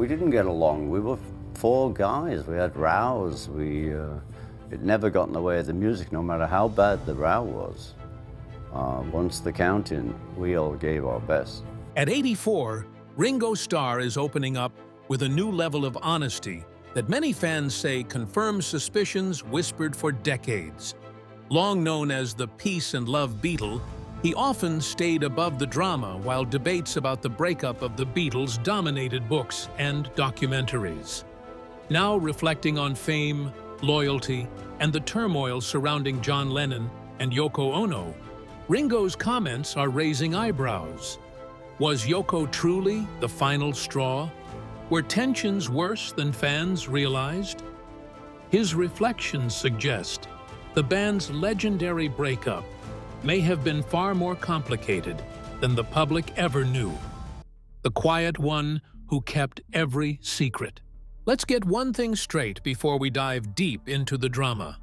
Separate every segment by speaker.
Speaker 1: we didn't get along. We were four guys. We had rows. It never got in the way of the music, no matter how bad the row was. Once the count-in, we all gave our best.
Speaker 2: At 84, Ringo Starr is opening up with a new level of honesty that many fans say confirms suspicions whispered for decades. Long known as the peace and love Beatle, he often stayed above the drama while debates about the breakup of the Beatles dominated books and documentaries. Now reflecting on fame, loyalty, and the turmoil surrounding John Lennon and Yoko Ono, Ringo's comments are raising eyebrows. Was Yoko truly the final straw? Were tensions worse than fans realized? His reflections suggest the band's legendary breakup may have been far more complicated than the public ever knew. The quiet one who kept every secret. Let's get one thing straight before we dive deep into the drama.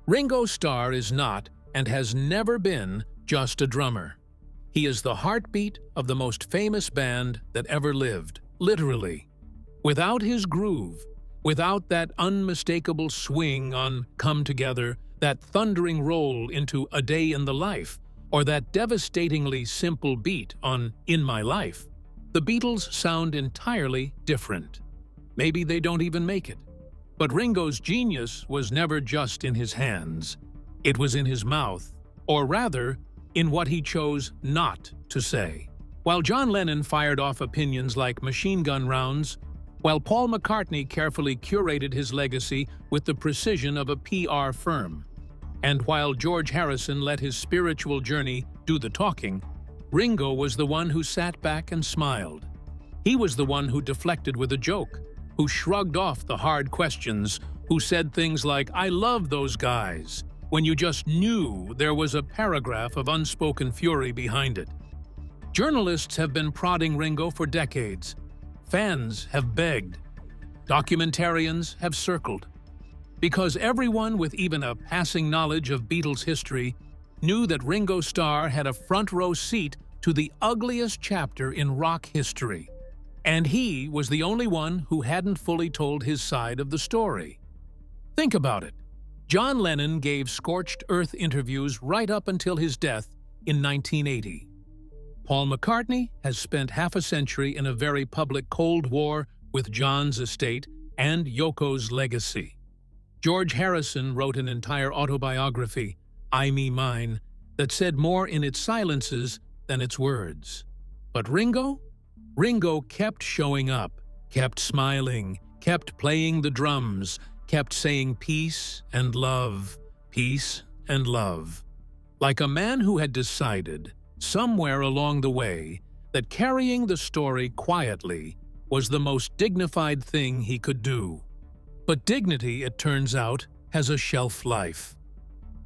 Speaker 2: Ringo Starr is not, and has never been, just a drummer. He is the heartbeat of the most famous band that ever lived, literally. Without his groove, without that unmistakable swing on Come Together, that thundering roll into A Day in the Life, or that devastatingly simple beat on In My Life, the Beatles sound entirely different. Maybe they don't even make it. But Ringo's genius was never just in his hands. It was in his mouth, or rather, in what he chose not to say. While John Lennon fired off opinions like machine gun rounds, while Paul McCartney carefully curated his legacy with the precision of a PR firm, and while George Harrison let his spiritual journey do the talking, Ringo was the one who sat back and smiled. He was the one who deflected with a joke, who shrugged off the hard questions, who said things like, "I love those guys," when you just knew there was a paragraph of unspoken fury behind it. Journalists have been prodding Ringo for decades. Fans have begged. Documentarians have circled. Because everyone with even a passing knowledge of Beatles history knew that Ringo Starr had a front-row seat to the ugliest chapter in rock history. And he was the only one who hadn't fully told his side of the story. Think about it. John Lennon gave scorched earth interviews right up until his death in 1980. Paul McCartney has spent half a century in a very public Cold War with John's estate and Yoko's legacy. George Harrison wrote an entire autobiography, I Me Mine, that said more in its silences than its words. But Ringo? Ringo kept showing up, kept smiling, kept playing the drums, kept saying peace and love, peace and love. Like a man who had decided, somewhere along the way, that carrying the story quietly was the most dignified thing he could do. But dignity, it turns out, has a shelf life.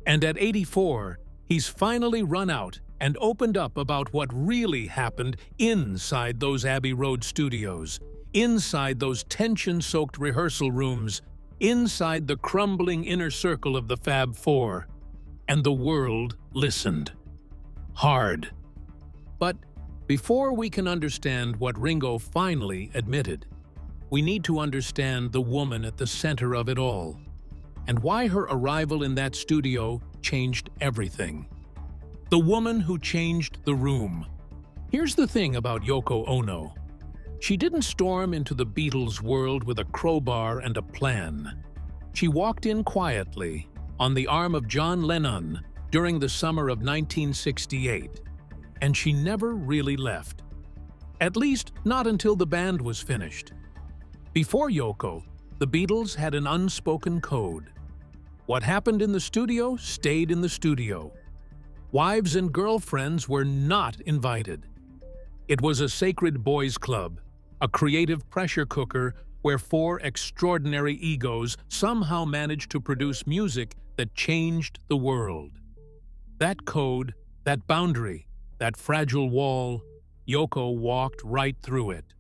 Speaker 2: And at 84, he's finally run out and opened up about what really happened inside those Abbey Road studios, inside those tension-soaked rehearsal rooms, inside the crumbling inner circle of the Fab Four. And the world listened. Hard. But before we can understand what Ringo finally admitted, we need to understand the woman at the center of it all, and why her arrival in that studio changed everything. The woman who changed the room. Here's the thing about Yoko Ono. She didn't storm into the Beatles' world with a crowbar and a plan. She walked in quietly, on the arm of John Lennon, during the summer of 1968, and she never really left. At least, not until the band was finished. Before Yoko, the Beatles had an unspoken code. What happened in the studio stayed in the studio. Wives and girlfriends were not invited. It was a sacred boys' club, a creative pressure cooker where four extraordinary egos somehow managed to produce music that changed the world. That code, that boundary, that fragile wall, Yoko walked right through it.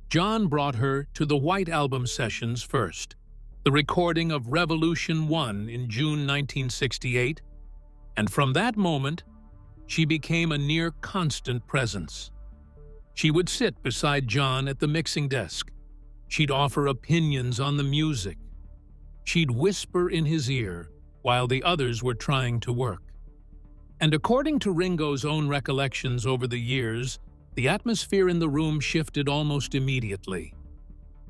Speaker 2: John brought her to the White Album sessions first, the recording of Revolution 1 in June 1968, and from that moment, she became a near constant presence. She would sit beside John at the mixing desk, She'd offer opinions on the music. She'd whisper in his ear while the others were trying to work. And according to Ringo's own recollections over the years, the atmosphere in the room shifted almost immediately.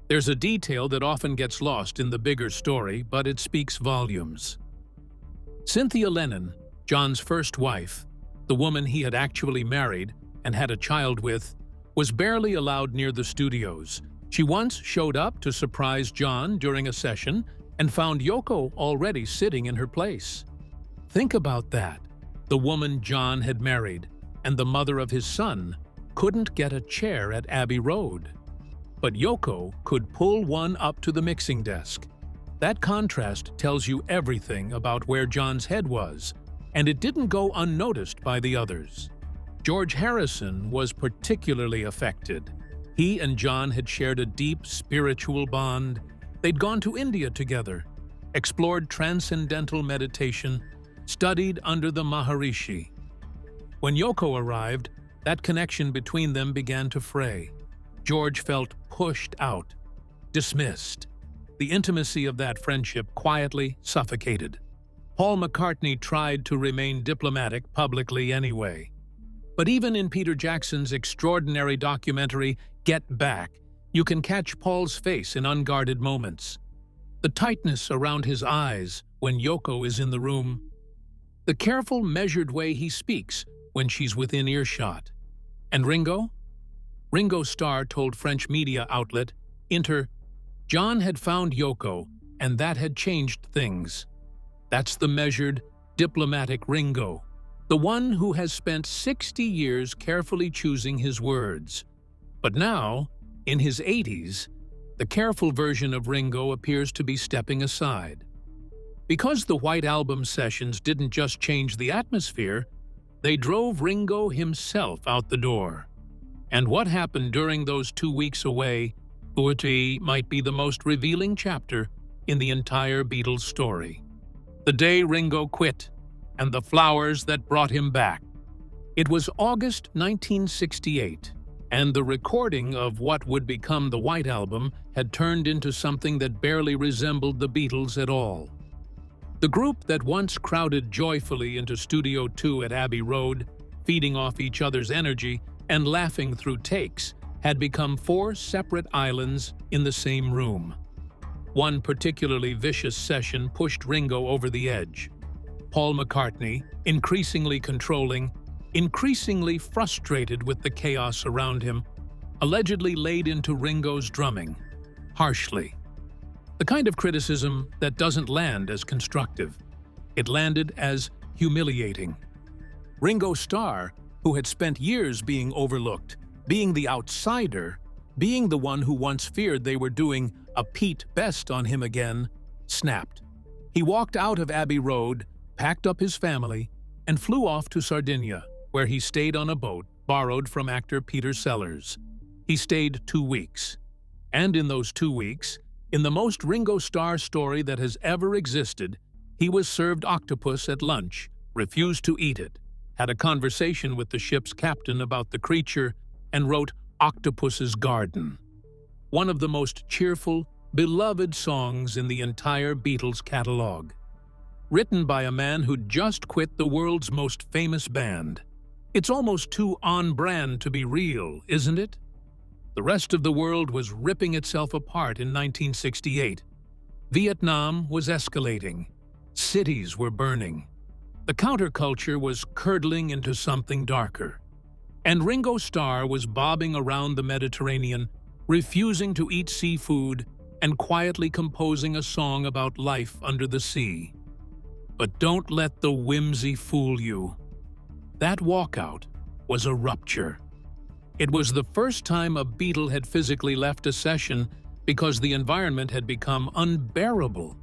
Speaker 2: There's a detail that often gets lost in the bigger story, but it speaks volumes. Cynthia Lennon, John's first wife, the woman he had actually married and had a child with, was barely allowed near the studios. She once showed up to surprise John during a session and found Yoko already sitting in her place. Think about that. The woman John had married and the mother of his son couldn't get a chair at Abbey Road. But Yoko could pull one up to the mixing desk. That contrast tells you everything about where John's head was, and it didn't go unnoticed by the others. George Harrison was particularly affected. He and John had shared a deep spiritual bond. They'd gone to India together, explored transcendental meditation, studied under the Maharishi. When Yoko arrived, that connection between them began to fray. George felt pushed out, dismissed. The intimacy of that friendship quietly suffocated. Paul McCartney tried to remain diplomatic publicly anyway. But even in Peter Jackson's extraordinary documentary, Get Back, you can catch Paul's face in unguarded moments. The tightness around his eyes when Yoko is in the room. The careful, measured way he speaks when she's within earshot. And Ringo? Ringo Starr told French media outlet Inter, John had found Yoko, and that had changed things. That's the measured, diplomatic Ringo, the one who has spent 60 years carefully choosing his words. But now, in his 80s, the careful version of Ringo appears to be stepping aside. Because the White Album sessions didn't just change the atmosphere, they drove Ringo himself out the door. And what happened during those 2 weeks away might be the most revealing chapter in the entire Beatles story. The day Ringo quit, and the flowers that brought him back. It was August 1968, and the recording of what would become the White Album had turned into something that barely resembled the Beatles at all. The group that once crowded joyfully into Studio 2 at Abbey Road, feeding off each other's energy and laughing through takes, had become 4 separate islands in the same room. One particularly vicious session pushed Ringo over the edge. Paul McCartney, increasingly controlling, increasingly frustrated with the chaos around him, allegedly laid into Ringo's drumming, harshly. The kind of criticism that doesn't land as constructive. It landed as humiliating. Ringo Starr, who had spent years being overlooked, being the outsider, being the one who once feared they were doing a Pete Best on him again, snapped. He walked out of Abbey Road, packed up his family, and flew off to Sardinia, where he stayed on a boat borrowed from actor Peter Sellers. He stayed 2 weeks. And in those 2 weeks, in the most Ringo Starr story that has ever existed, he was served octopus at lunch, refused to eat it, had a conversation with the ship's captain about the creature, and wrote Octopus's Garden, one of the most cheerful, beloved songs in the entire Beatles catalog. Written by a man who'd just quit the world's most famous band. It's almost too on-brand to be real, isn't it? The rest of the world was ripping itself apart in 1968. Vietnam was escalating. Cities were burning. The counterculture was curdling into something darker. And Ringo Starr was bobbing around the Mediterranean, refusing to eat seafood and quietly composing a song about life under the sea. But don't let the whimsy fool you. That walkout was a rupture. It was the first time a Beatle had physically left a session because the environment had become unbearable.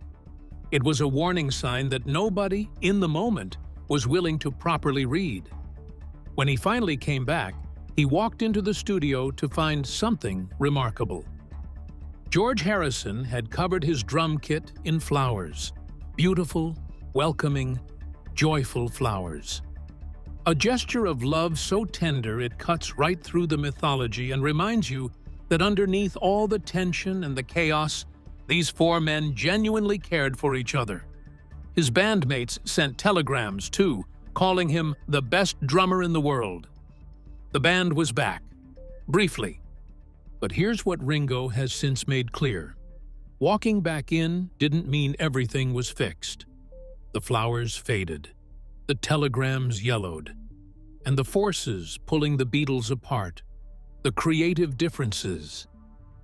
Speaker 2: It was a warning sign that nobody, in the moment, was willing to properly read. When he finally came back, he walked into the studio to find something remarkable. George Harrison had covered his drum kit in flowers. Beautiful, welcoming, joyful flowers. A gesture of love so tender it cuts right through the mythology and reminds you that underneath all the tension and the chaos, these four men genuinely cared for each other. His bandmates sent telegrams, too, calling him the best drummer in the world. The band was back, briefly. But here's what Ringo has since made clear. Walking back in didn't mean everything was fixed. The flowers faded, the telegrams yellowed, and the forces pulling the Beatles apart, the creative differences,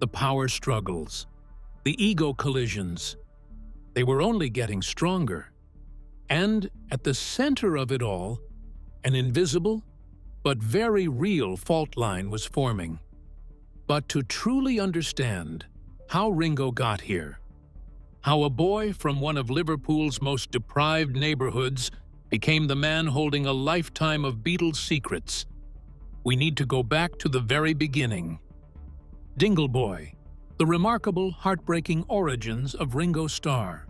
Speaker 2: the power struggles, the ego collisions, they were only getting stronger. And at the center of it all, an invisible but very real fault line was forming. But to truly understand how Ringo got here, how a boy from one of Liverpool's most deprived neighborhoods became the man holding a lifetime of Beatles secrets, we need to go back to the very beginning. Dingle Boy, the remarkable, heartbreaking origins of Ringo Starr.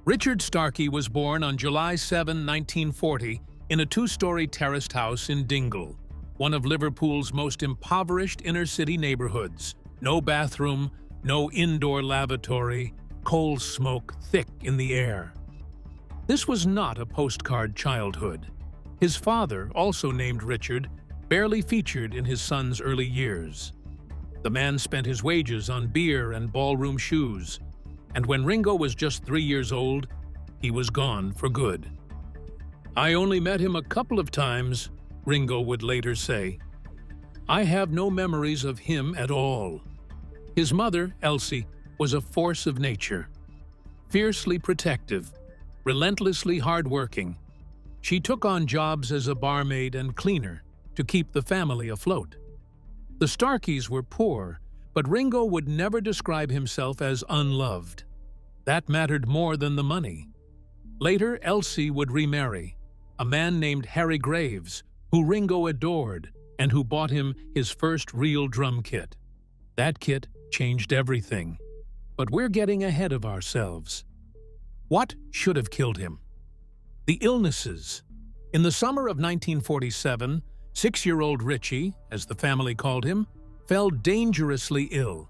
Speaker 2: Richard Starkey was born on July 7, 1940, in a two-story terraced house in Dingle, one of Liverpool's most impoverished inner-city neighborhoods. No bathroom, no indoor lavatory, coal smoke thick in the air. This was not a postcard childhood. His father, also named Richard, barely featured in his son's early years. The man spent his wages on beer and ballroom shoes, and when Ringo was just 3 years old, he was gone for good. "I only met him a couple of times," Ringo would later say. "I have no memories of him at all." His mother, Elsie, was a force of nature. Fiercely protective, relentlessly hardworking, she took on jobs as a barmaid and cleaner to keep the family afloat. The Starkeys were poor, but Ringo would never describe himself as unloved. That mattered more than the money. Later, Elsie would remarry, a man named Harry Graves, who Ringo adored and who bought him his first real drum kit. That kit changed everything. But we're getting ahead of ourselves. What should have killed him? The illnesses. In the summer of 1947, 6-year-old Richie, as the family called him, fell dangerously ill.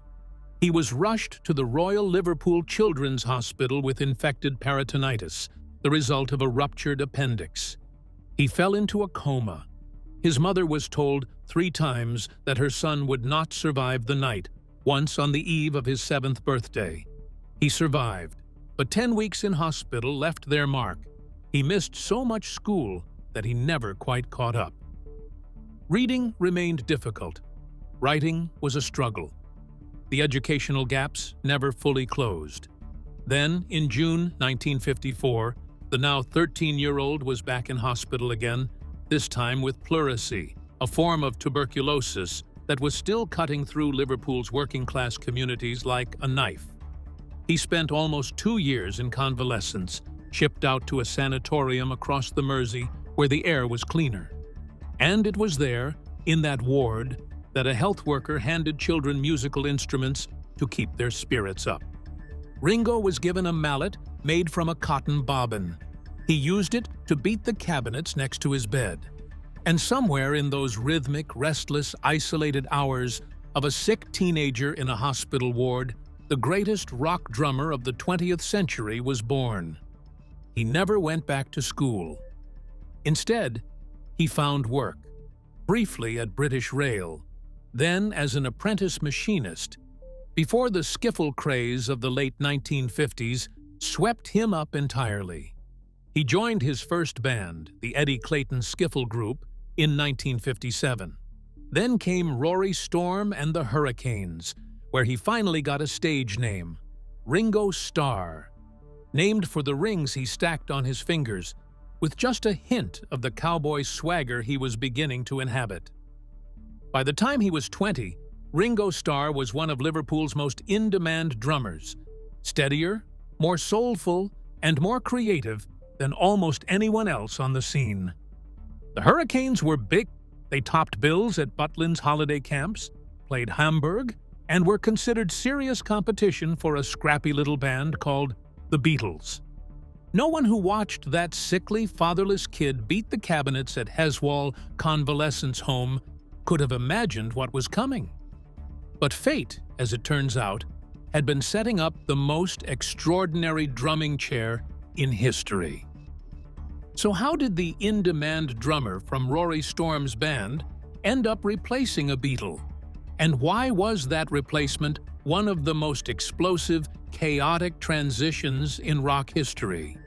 Speaker 2: He was rushed to the Royal Liverpool Children's Hospital with infected peritonitis, the result of a ruptured appendix. He fell into a coma. His mother was told 3 times that her son would not survive the night, once on the eve of his 7th birthday. He survived, but 10 weeks in hospital left their mark. He missed so much school that he never quite caught up. Reading remained difficult. Writing was a struggle. The educational gaps never fully closed. Then, in June 1954, the now 13-year-old was back in hospital again, this time with pleurisy, a form of tuberculosis that was still cutting through Liverpool's working-class communities like a knife. He spent almost 2 years in convalescence, shipped out to a sanatorium across the Mersey where the air was cleaner. And it was there, in that ward, that a health worker handed children musical instruments to keep their spirits up. Ringo was given a mallet made from a cotton bobbin. He used it to beat the cabinets next to his bed. And somewhere in those rhythmic, restless, isolated hours of a sick teenager in a hospital ward, the greatest rock drummer of the 20th century was born. He never went back to school. Instead, he found work, briefly at British Rail, then as an apprentice machinist, before the skiffle craze of the late 1950s swept him up entirely. He joined his first band, the Eddie Clayton Skiffle Group, in 1957. Then came Rory Storm and the Hurricanes, where he finally got a stage name, Ringo Starr, named for the rings he stacked on his fingers, with just a hint of the cowboy swagger he was beginning to inhabit. By the time he was 20, Ringo Starr was one of Liverpool's most in-demand drummers, steadier, more soulful, and more creative than almost anyone else on the scene. The Hurricanes were big. They topped bills at Butlin's holiday camps, played Hamburg, and were considered serious competition for a scrappy little band called the Beatles. No one who watched that sickly, fatherless kid beat the cabinets at Heswall Convalescence Home could have imagined what was coming. But fate, as it turns out, had been setting up the most extraordinary drumming chair in history. So how did the in-demand drummer from Rory Storm's band end up replacing a Beatle? And why was that replacement one of the most explosive, chaotic transitions in rock history?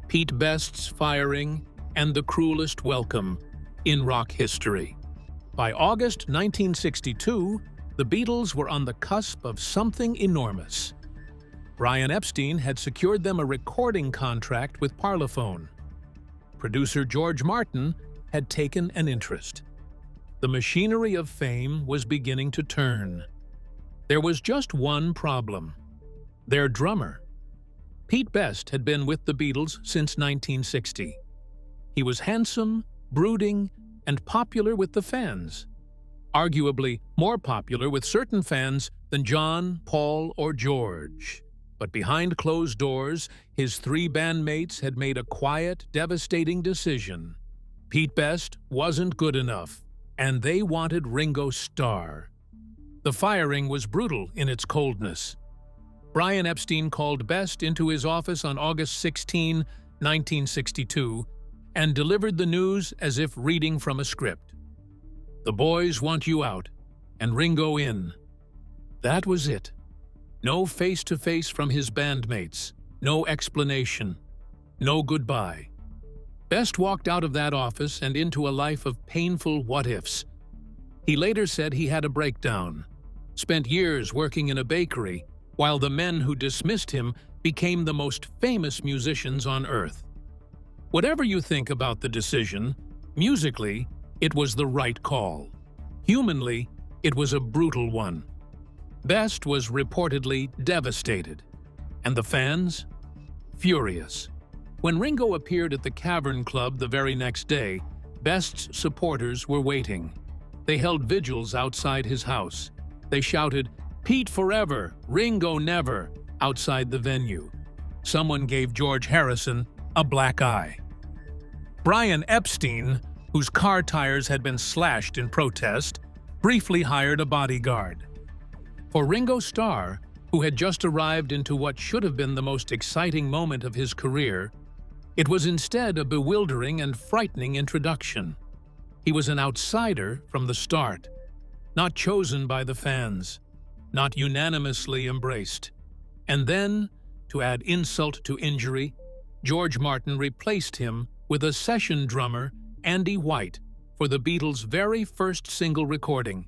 Speaker 2: Pete Best's firing and the cruelest welcome in rock history. By August 1962, the Beatles were on the cusp of something enormous. Brian Epstein had secured them a recording contract with Parlophone. Producer George Martin had taken an interest. The machinery of fame was beginning to turn. There was just one problem: their drummer. Pete Best had been with the Beatles since 1960. He was handsome, brooding, and popular with the fans. Arguably more popular with certain fans than John, Paul, or George. But behind closed doors, his three bandmates had made a quiet, devastating decision. Pete Best wasn't good enough, and they wanted Ringo Starr. The firing was brutal in its coldness. Brian Epstein called Best into his office on August 16, 1962, and delivered the news as if reading from a script. "The boys want you out, and Ringo in." That was it. No face-to-face from his bandmates, no explanation, no goodbye. Best walked out of that office and into a life of painful what-ifs. He later said he had a breakdown, spent years working in a bakery, while the men who dismissed him became the most famous musicians on earth. Whatever you think about the decision, musically, it was the right call. Humanly, it was a brutal one. Best was reportedly devastated, and the fans? Furious. When Ringo appeared at the Cavern Club the very next day, Best's supporters were waiting. They held vigils outside his house. They shouted, "Pete forever, Ringo never," outside the venue. Someone gave George Harrison a black eye. Brian Epstein, whose car tires had been slashed in protest, briefly hired a bodyguard. For Ringo Starr, who had just arrived into what should have been the most exciting moment of his career, it was instead a bewildering and frightening introduction. He was an outsider from the start, not chosen by the fans, not unanimously embraced. And then, to add insult to injury, George Martin replaced him with a session drummer, Andy White, for the Beatles' very first single recording,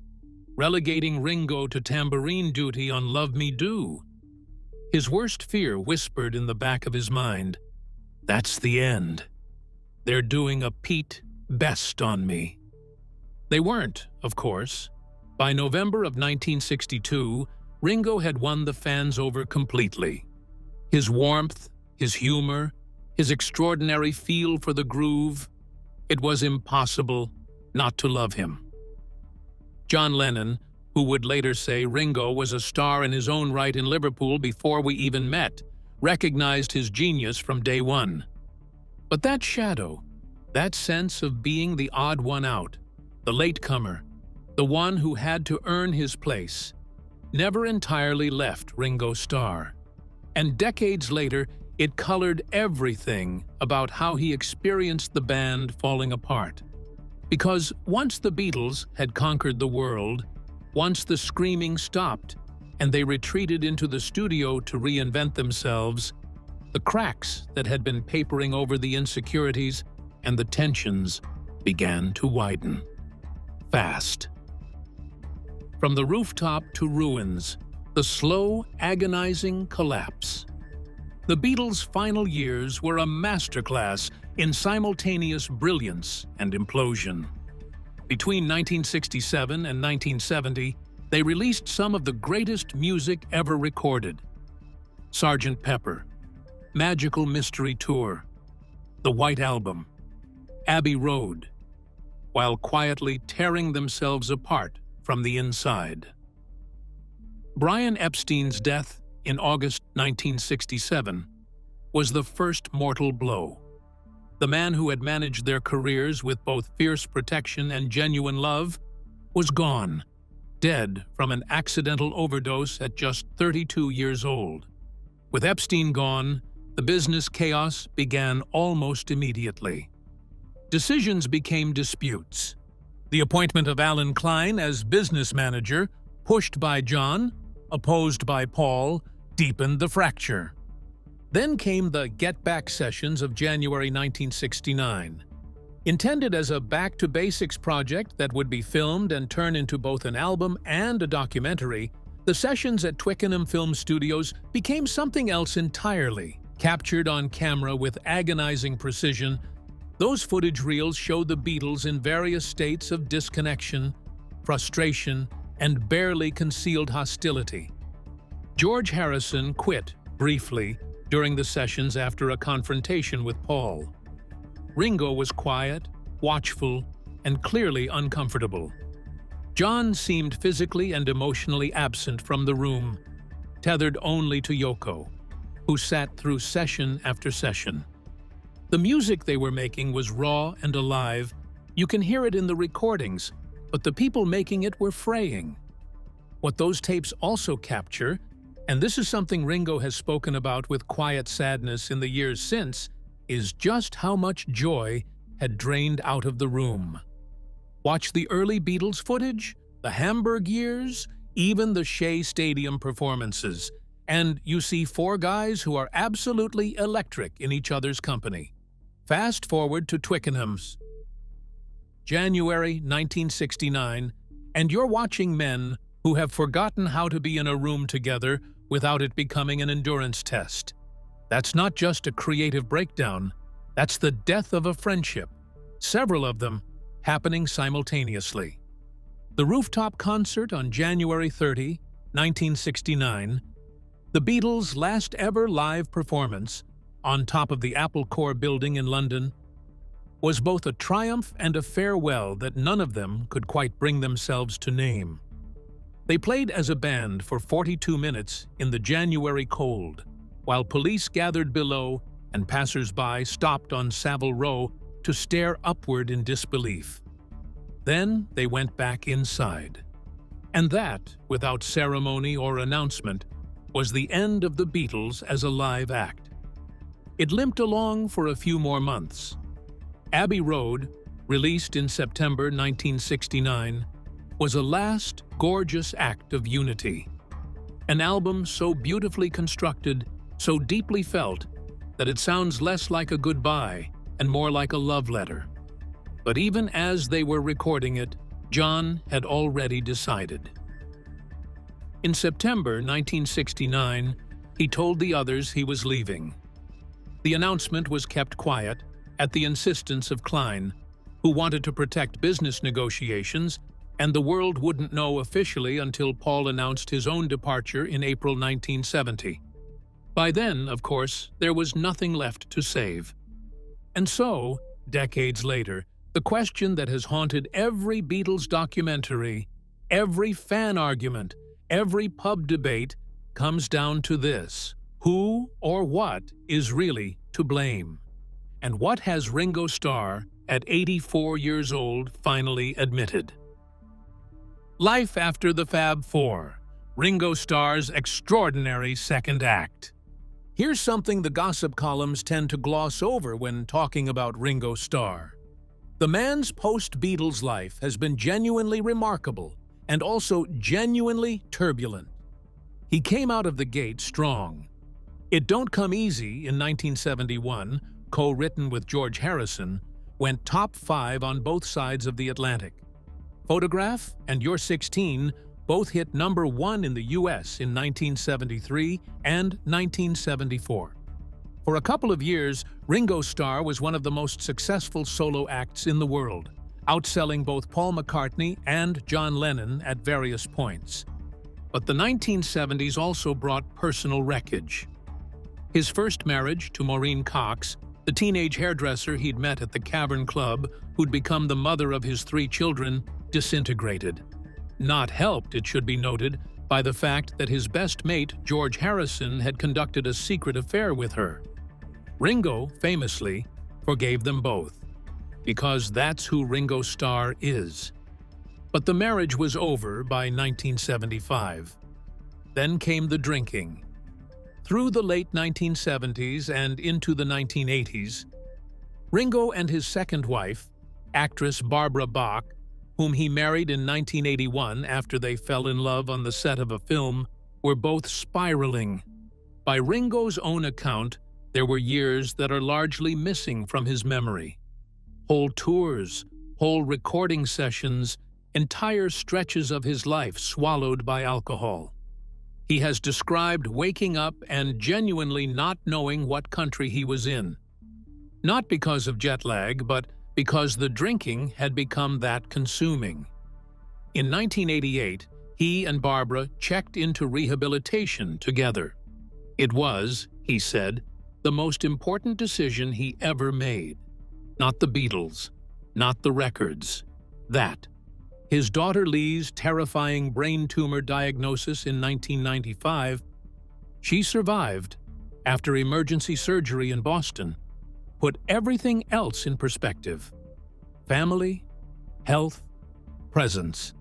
Speaker 2: relegating Ringo to tambourine duty on Love Me Do. His worst fear whispered in the back of his mind, "That's the end. They're doing a Pete Best on me." They weren't, of course. By November of 1962, Ringo had won the fans over completely. His warmth, his humor, his extraordinary feel for the groove, it was impossible not to love him. John Lennon, who would later say Ringo was a star in his own right in Liverpool before we even met, recognized his genius from day one. But that shadow, that sense of being the odd one out, the latecomer, the one who had to earn his place, never entirely left Ringo Starr. And decades later, it colored everything about how he experienced the band falling apart. Because once the Beatles had conquered the world, once the screaming stopped and they retreated into the studio to reinvent themselves, the cracks that had been papering over the insecurities and the tensions began to widen. Fast. From the rooftop to ruins, the slow, agonizing collapse. The Beatles' final years were a masterclass in simultaneous brilliance and implosion. Between 1967 and 1970, they released some of the greatest music ever recorded. Sgt. Pepper, Magical Mystery Tour, The White Album, Abbey Road, while quietly tearing themselves apart from the inside. Brian Epstein's death in August 1967 was the first mortal blow. The man who had managed their careers with both fierce protection and genuine love was gone, dead from an accidental overdose at just 32 years old. With Epstein gone, the business chaos began almost immediately. Decisions became disputes. The appointment of Alan Klein as business manager, pushed by John, opposed by Paul, deepened the fracture. Then came the Get Back sessions of January 1969. Intended as a back-to-basics project that would be filmed and turned into both an album and a documentary, the sessions at Twickenham Film Studios became something else entirely. Captured on camera with agonizing precision, those footage reels showed the Beatles in various states of disconnection, frustration, and barely concealed hostility. George Harrison quit briefly during the sessions after a confrontation with Paul. Ringo was quiet, watchful, and clearly uncomfortable. John seemed physically and emotionally absent from the room, tethered only to Yoko, who sat through session after session. The music they were making was raw and alive. You can hear it in the recordings, but the people making it were fraying. What those tapes also capture, and this is something Ringo has spoken about with quiet sadness in the years since, is just how much joy had drained out of the room. Watch the early Beatles footage, the Hamburg years, even the Shea Stadium performances, and you see four guys who are absolutely electric in each other's company. Fast forward to Twickenham's. January 1969, and you're watching men who have forgotten how to be in a room together without it becoming an endurance test. That's not just a creative breakdown, that's the death of a friendship, several of them happening simultaneously. The rooftop concert on January 30, 1969, the Beatles' last ever live performance on top of the Apple Corps building in London, was both a triumph and a farewell that none of them could quite bring themselves to name. They played as a band for 42 minutes in the January cold, while police gathered below and passers-by stopped on Savile Row to stare upward in disbelief. Then they went back inside. And that, without ceremony or announcement, was the end of the Beatles as a live act. It limped along for a few more months. Abbey Road, released in September 1969, was a last, gorgeous act of unity. An album so beautifully constructed, so deeply felt, that it sounds less like a goodbye and more like a love letter. But even as they were recording it, John had already decided. In September 1969, he told the others he was leaving. The announcement was kept quiet at the insistence of Klein, who wanted to protect business negotiations, and the world wouldn't know officially until Paul announced his own departure in April 1970. By then, of course, there was nothing left to save. And so, decades later, the question that has haunted every Beatles documentary, every fan argument, every pub debate, comes down to this: who or what is really to blame? And what has Ringo Starr, at 84 years old, finally admitted? Life after the Fab Four, Ringo Starr's extraordinary second act. Here's something the gossip columns tend to gloss over when talking about Ringo Starr. The man's post-Beatles life has been genuinely remarkable and also genuinely turbulent. He came out of the gate strong. It Don't Come Easy in 1971, co-written with George Harrison, went top 5 on both sides of the Atlantic. Photograph and You're 16 both hit number 1 in the US in 1973 and 1974. For a couple of years, Ringo Starr was one of the most successful solo acts in the world, outselling both Paul McCartney and John Lennon at various points. But the 1970s also brought personal wreckage. His first marriage to Maureen Cox, the teenage hairdresser he'd met at the Cavern Club, who'd become the mother of his 3 children, disintegrated. Not helped, it should be noted, by the fact that his best mate, George Harrison, had conducted a secret affair with her. Ringo, famously, forgave them both, because that's who Ringo Starr is. But the marriage was over by 1975. Then came the drinking. Through the late 1970s and into the 1980s, Ringo and his second wife, actress Barbara Bach, whom he married in 1981 after they fell in love on the set of a film, were both spiraling. By Ringo's own account, there were years that are largely missing from his memory. Whole tours, whole recording sessions, entire stretches of his life swallowed by alcohol. He has described waking up and genuinely not knowing what country he was in. Not because of jet lag, but because the drinking had become that consuming. In 1988, he and Barbara checked into rehabilitation together. It was, he said, the most important decision he ever made. Not the Beatles, not the records. That. His daughter Lee's terrifying brain tumor diagnosis in 1995, she survived after emergency surgery in Boston, put everything else in perspective. Family, health, presence.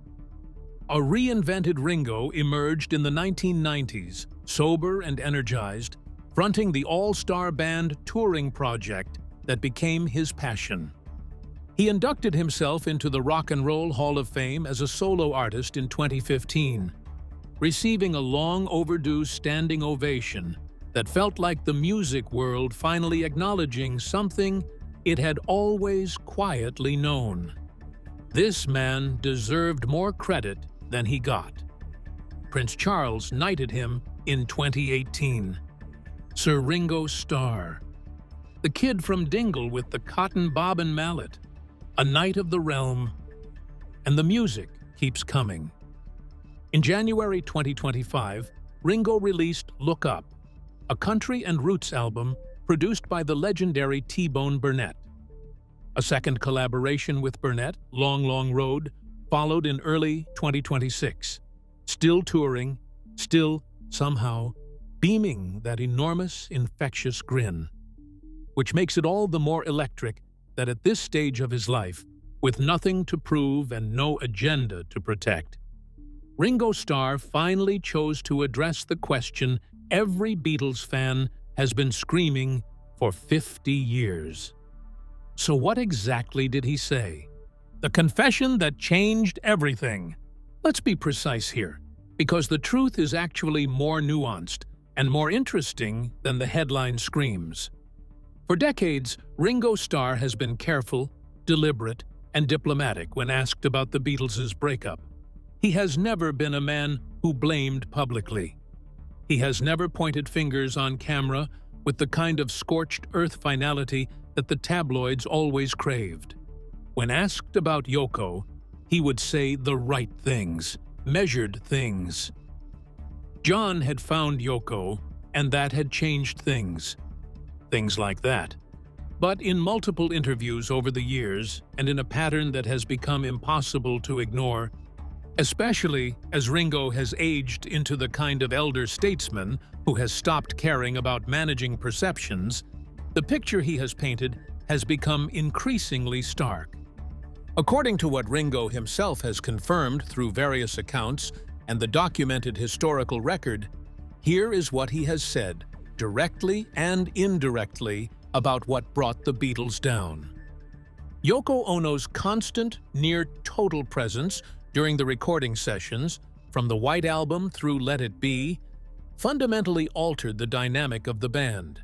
Speaker 2: A reinvented Ringo emerged in the 1990s, sober and energized, fronting the all-star band touring project that became his passion. He inducted himself into the Rock and Roll Hall of Fame as a solo artist in 2015, receiving a long-overdue standing ovation that felt like the music world finally acknowledging something it had always quietly known. This man deserved more credit than he got. Prince Charles knighted him in 2018. Sir Ringo Starr, the kid from Dingle with the cotton bob and mallet, a knight of the realm, and the music keeps coming. In January 2025, Ringo released Look Up, a country and roots album produced by the legendary T-Bone Burnett. A second collaboration with Burnett, Long Long Road, followed in early 2026. Still touring, still, somehow, beaming that enormous, infectious grin, which makes it all the more electric that at this stage of his life, with nothing to prove and no agenda to protect, Ringo Starr finally chose to address the question every Beatles fan has been screaming for 50 years. So what exactly did he say? The confession that changed everything. Let's be precise here, because the truth is actually more nuanced and more interesting than the headline screams. For decades, Ringo Starr has been careful, deliberate, and diplomatic when asked about the Beatles' breakup. He has never been a man who blamed publicly. He has never pointed fingers on camera with the kind of scorched earth finality that the tabloids always craved. When asked about Yoko, he would say the right things, measured things. John had found Yoko, and that had changed things. Things like that. But in multiple interviews over the years, and in a pattern that has become impossible to ignore, especially as Ringo has aged into the kind of elder statesman who has stopped caring about managing perceptions, the picture he has painted has become increasingly stark. According to what Ringo himself has confirmed through various accounts and the documented historical record, here is what he has said, directly and indirectly, about what brought the Beatles down. Yoko Ono's constant, near-total presence during the recording sessions, from the White Album through Let It Be, fundamentally altered the dynamic of the band.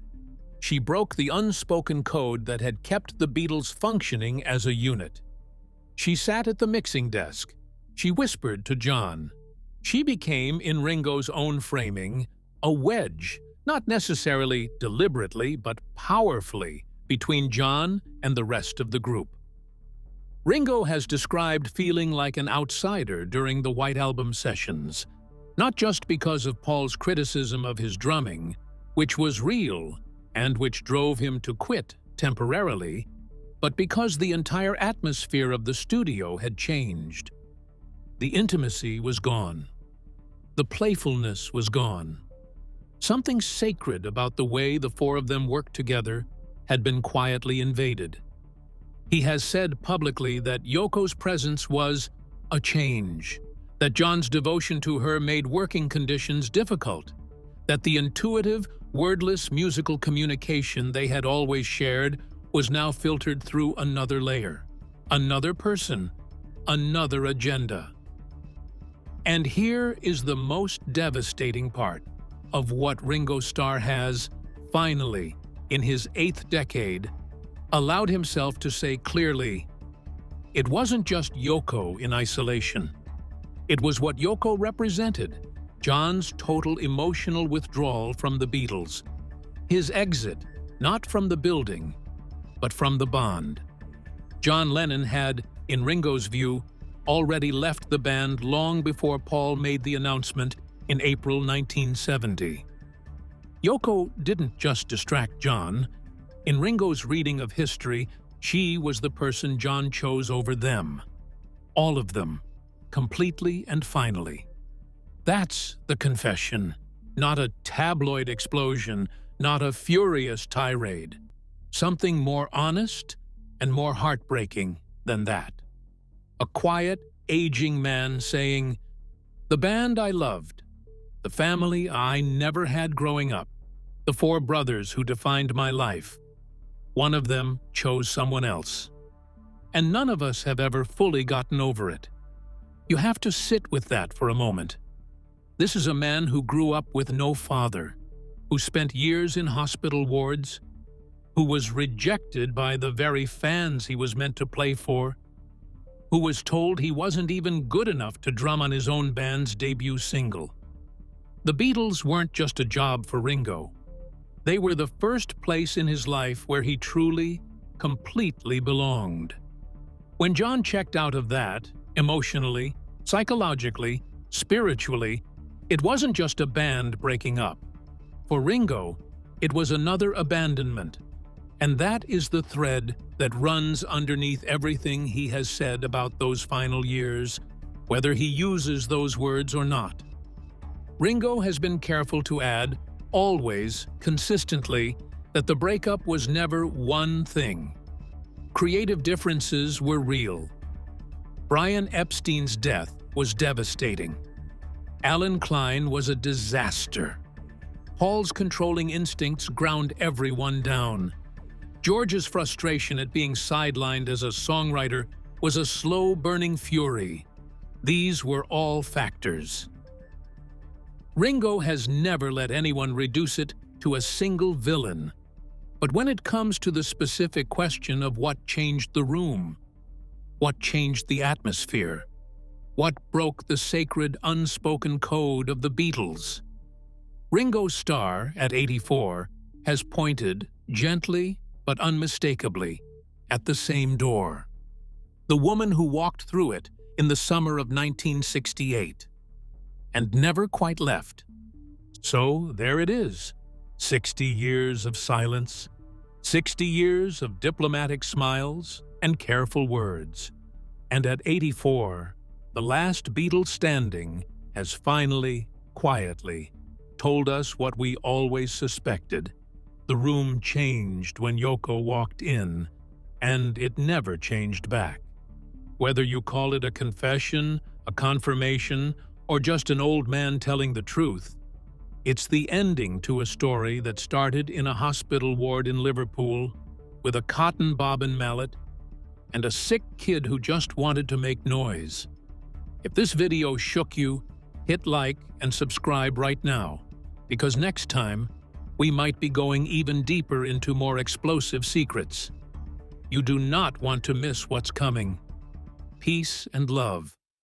Speaker 2: She broke the unspoken code that had kept the Beatles functioning as a unit. She sat at the mixing desk. She whispered to John. She became, in Ringo's own framing, a wedge, not necessarily deliberately, but powerfully, between John and the rest of the group. Ringo has described feeling like an outsider during the White Album sessions, not just because of Paul's criticism of his drumming, which was real and which drove him to quit temporarily, but because the entire atmosphere of the studio had changed. The intimacy was gone. The playfulness was gone. Something sacred about the way the four of them worked together had been quietly invaded. He has said publicly that Yoko's presence was a change, that John's devotion to her made working conditions difficult, that the intuitive, wordless musical communication they had always shared was now filtered through another layer, another person, another agenda. And here is the most devastating part of what Ringo Starr has, finally, in his 8th decade, allowed himself to say clearly, it wasn't just Yoko in isolation. It was what Yoko represented, John's total emotional withdrawal from the Beatles. His exit, not from the building, but from the bond. John Lennon had, in Ringo's view, already left the band long before Paul made the announcement in April 1970. Yoko didn't just distract John. In Ringo's reading of history, she was the person John chose over them. All of them, completely and finally. That's the confession, not a tabloid explosion, not a furious tirade. Something more honest and more heartbreaking than that. A quiet, aging man saying, "The band I loved, the family I never had growing up, the 4 brothers who defined my life. One of them chose someone else. And none of us have ever fully gotten over it." You have to sit with that for a moment. This is a man who grew up with no father, who spent years in hospital wards, who was rejected by the very fans he was meant to play for, who was told he wasn't even good enough to drum on his own band's debut single. The Beatles weren't just a job for Ringo. They were the first place in his life where he truly, completely belonged. When John checked out of that, emotionally, psychologically, spiritually, it wasn't just a band breaking up. For Ringo, it was another abandonment. And that is the thread that runs underneath everything he has said about those final years, whether he uses those words or not. Ringo has been careful to add, always, consistently, that the breakup was never one thing. Creative differences were real. Brian Epstein's death was devastating. Alan Klein was a disaster. Paul's controlling instincts ground everyone down. George's frustration at being sidelined as a songwriter was a slow-burning fury. These were all factors. Ringo has never let anyone reduce it to a single villain. But when it comes to the specific question of what changed the room, what changed the atmosphere, what broke the sacred unspoken code of the Beatles, Ringo Starr, at 84, has pointed, gently but unmistakably, at the same door. The woman who walked through it in the summer of 1968, and never quite left. So there it is, 60 years of silence, 60 years of diplomatic smiles and careful words. And at 84, the last Beatle standing has finally, quietly, told us what we always suspected. The room changed when Yoko walked in, and it never changed back. Whether you call it a confession, a confirmation, or just an old man telling the truth, it's the ending to a story that started in a hospital ward in Liverpool with a cotton bobbin mallet and a sick kid who just wanted to make noise. If this video shook you, hit like and subscribe right now, because next time, we might be going even deeper into more explosive secrets. You do not want to miss what's coming. Peace and love.